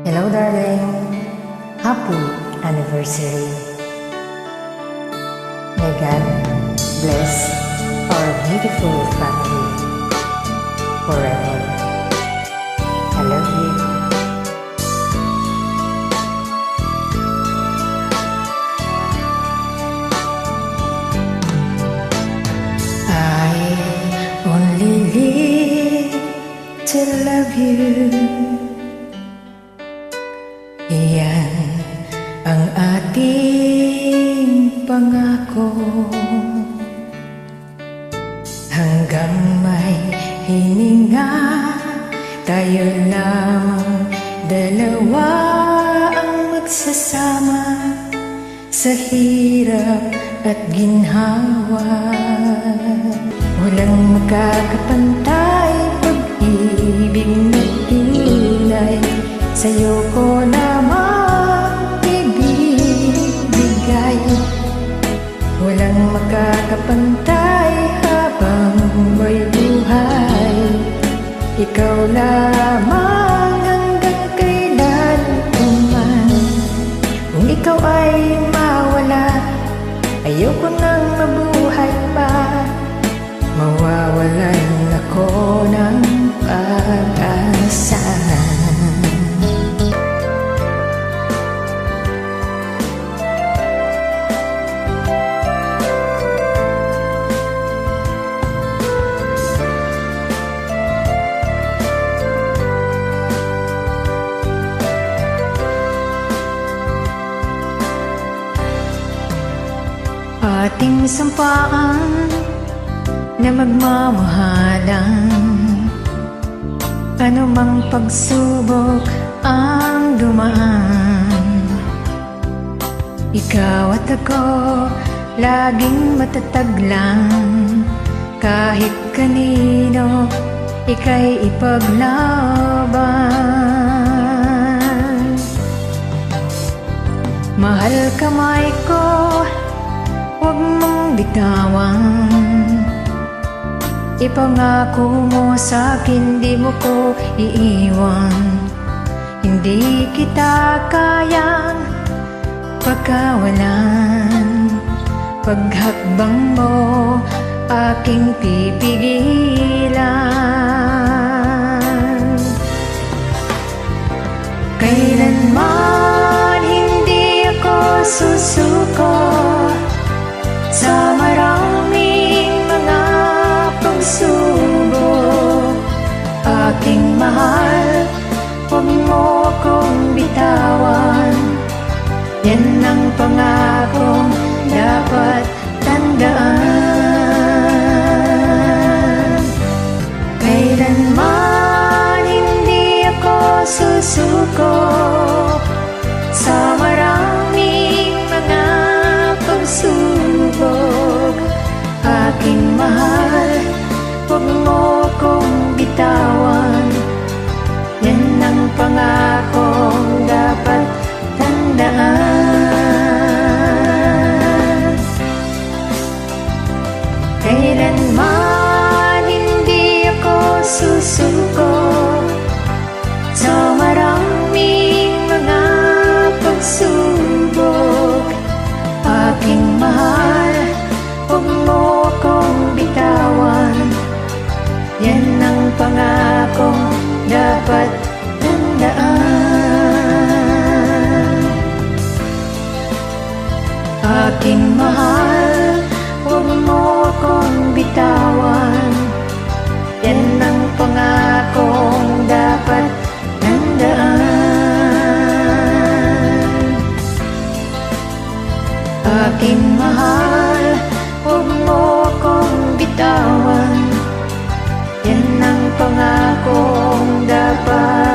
Hello darling, happy anniversary. May God bless our beautiful family forever. I love you. I only live to love you. Iyan ang ating pangako, hanggang may hininga, tayo lamang dalawa ang magsasama sa hirap at ginhawa. Walang makakapantay, pag-ibig na tunay, sa'yo ko lamang ibibigay. Walang makakapantay habang may buhay, ikaw lamang hanggang kailanman. Kung ikaw ay mawala, ayoko nang mabuhay pa, mawawalan ako ng pag-asa. Ating sampaan na magmamahalan, anumang pagsubok ang dumaan, ikaw at ako laging matatag lang. Kahit kanino ika'y ipaglaban. Mahal kamay ko, huwag mong bitawan. Ipangako mo sa'kin, di mo ko iiwan. Hindi kita kayang pagkawalan. Paghakbang mo, aking pipigilan. Kailanman hindi ako susuko sa maraming mga pagsubok. Aking mahal, huwag mo kong bitawan. Yan ang pangakong dapat tandaan. Kailanman hindi ako susuko sa maraming mga pagsubok. Aking mahal, huwag mo kong bitawan. Yan ang pangakong dapat tandaan. Kailanman hindi ako susuko sa maraming mga pagsubok. Aking mahal, huwag mo kong bitawan. Yan ang pangakong dapat tandaan. Aking mahal, huwag mo kong bitawan. Yan ang pangakong dapat tandaan. Aking mahal, huwag mo kong bitawan. Yan ang pangakong dapat